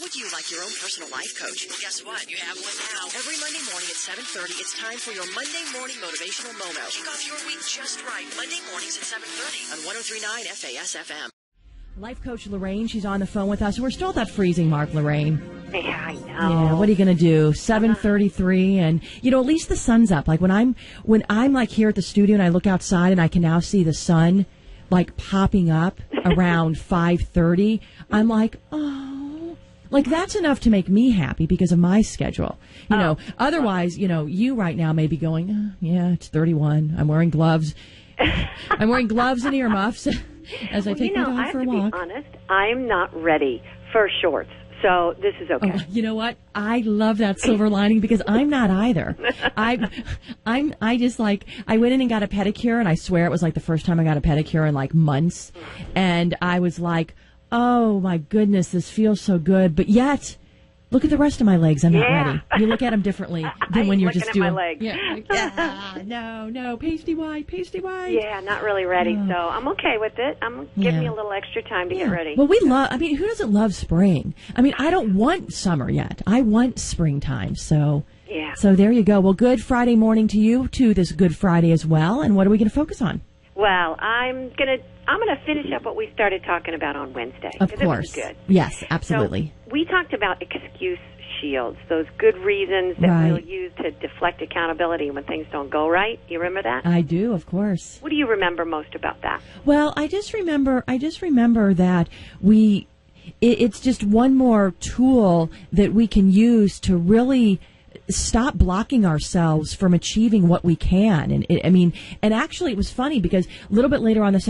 would you like your own personal life coach? Well, guess what? You have one now. Every Monday morning at 7:30, it's time for your Monday morning motivational moment. Kick off your week just right. Monday mornings at 7:30 on 103.9 FAS-FM. Life coach Lorraine, she's on the phone with us. We're still at that freezing mark, Lorraine. Yeah, I know. Yeah, what are you going to do? 7:33, and at least the sun's up. Like when I'm like here at the studio and I look outside and I can now see the sun like popping up around 5:30. I'm like, oh, like that's enough to make me happy because of my schedule. Otherwise, you right now may be going, yeah, it's 31. I'm wearing gloves. I'm wearing gloves and earmuffs as I take my dog for a walk. I have to be honest, I'm not ready for shorts. So this is okay. Oh, you know what? I love that silver lining because I'm not either. I went in and got a pedicure, and I swear it was like the first time I got a pedicure in like months. And I was like, oh my goodness, this feels so good. But yet, look at the rest of my legs. I'm not ready. You look at them differently than when you're just doing. My legs. No, pasty white. Yeah, not really ready. So I'm okay with it. I'm giving me a little extra time to get ready. Well, who doesn't love spring? I mean, I don't want summer yet. I want springtime. So there you go. Well, good Friday morning to you too. This Good Friday as well. And what are we going to focus on? Well, I'm gonna finish up what we started talking about on Wednesday. Of course. It was good. Yes, absolutely. So we talked about excuse shields, those good reasons that we'll use to deflect accountability when things don't go right. You remember that? I do, of course. What do you remember most about that? Well, I just remember that it's just one more tool that we can use to really stop blocking ourselves from achieving what we can. And actually it was funny because a little bit later on that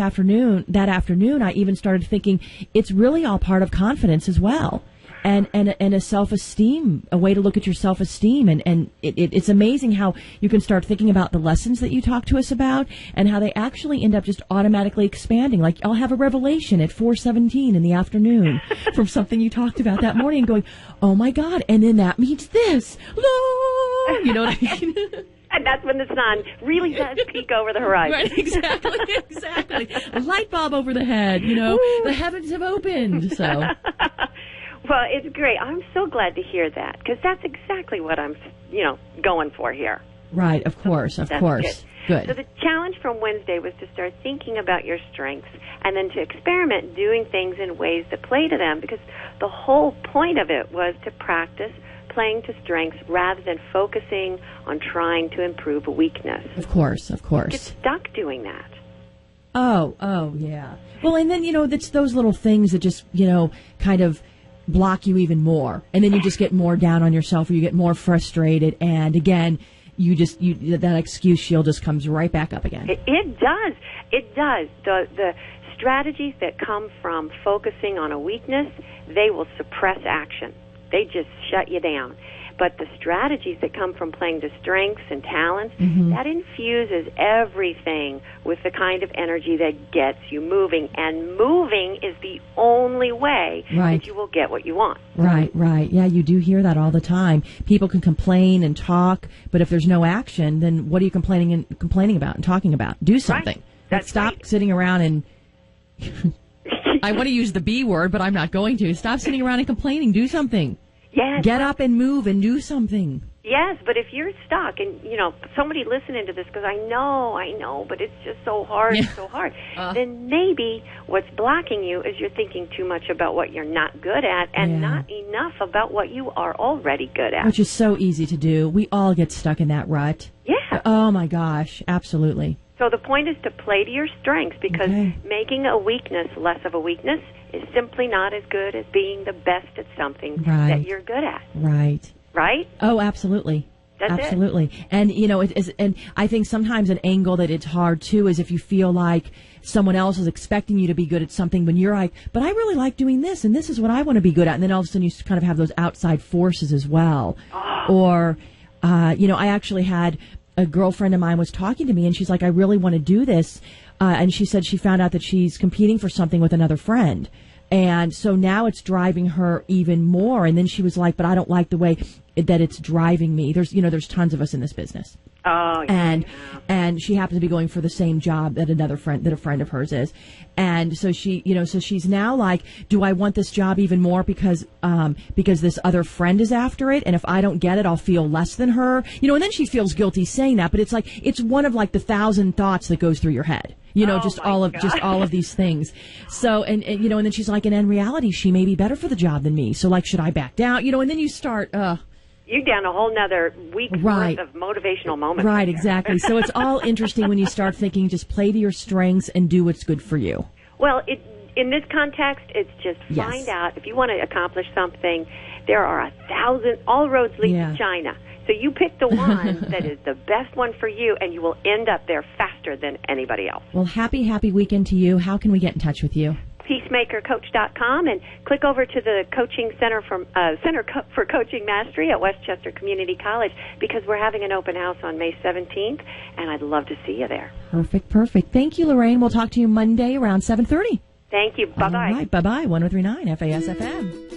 afternoon, I even started thinking it's really all part of confidence as well. And a self-esteem, a way to look at your self-esteem. And it's amazing how you can start thinking about the lessons that you talk to us about and how they actually end up just automatically expanding. Like I'll have a revelation at 4:17 in the afternoon from something you talked about that morning and going, oh my God, and then that means this. You know what I mean? And that's when the sun really does peek over the horizon. Right, exactly. A light bulb over the head, the heavens have opened, so... Well, it's great. I'm so glad to hear that because that's exactly what I'm, going for here. Right, of course. Good. So the challenge from Wednesday was to start thinking about your strengths and then to experiment doing things in ways that play to them because the whole point of it was to practice playing to strengths rather than focusing on trying to improve a weakness. Of course. Get stuck doing that. Oh, yeah. Well, and then, it's those little things that just, kind of block you even more, and then you just get more down on yourself, or you get more frustrated, and again, that excuse shield just comes right back up again. It does. The strategies that come from focusing on a weakness, they will suppress action. They just shut you down. But the strategies that come from playing to strengths and talents, that infuses everything with the kind of energy that gets you moving. And moving is the only way that you will get what you want. Right. Yeah, you do hear that all the time. People can complain and talk, but if there's no action, then what are you complaining about and talking about? Do something. Right. Stop sitting around and... I want to use the B word, but I'm not going to. Stop sitting around and complaining. Do something. Yes. Get up and move and do something. Yes, but if you're stuck and, somebody listening to this goes, I know, but it's just so hard, then maybe what's blocking you is you're thinking too much about what you're not good at and not enough about what you are already good at. Which is so easy to do. We all get stuck in that rut. Yeah. Oh, my gosh. Absolutely. So the point is to play to your strengths because making a weakness less of a weakness is simply not as good as being the best at something that you're good at. Right? Oh, absolutely. That's absolutely. It. And, it is, and I think sometimes an angle that it's hard, too, is if you feel like someone else is expecting you to be good at something when you're like, but I really like doing this, and this is what I want to be good at. And then all of a sudden you kind of have those outside forces as well. Or, I actually had a girlfriend of mine was talking to me, and she's like, I really want to do this. And she said she found out that she's competing for something with another friend. And so now it's driving her even more. And then she was like, but I don't like the way that it's driving me. There's tons of us in this business. Oh, and she happens to be going for the same job that a friend of hers is, and so she's now like, do I want this job even more because this other friend is after it, and if I don't get it, I'll feel less than her, and then she feels guilty saying that, but it's like it's one of like the 1,000 thoughts that goes through your head, just all of these things. So and then she's like, and in reality, she may be better for the job than me. So like, should I back down? And then you start. You down a whole nother week worth of motivational moments. Right, exactly. So it's all interesting when you start thinking, just play to your strengths and do what's good for you. Well, in this context, it's just find out if you want to accomplish something. There are 1,000. All roads lead to China. So you pick the one that is the best one for you, and you will end up there faster than anybody else. Well, happy weekend to you. How can we get in touch with you? peacemakercoach.com and click over to the coaching center for Coaching Mastery at Westchester Community College, because we're having an open house on May 17th, and I'd love to see you there. Perfect. Thank you, Lorraine. We'll talk to you Monday around 7:30. Thank you. Bye-bye. All right, bye-bye. 103.9 FAS FM.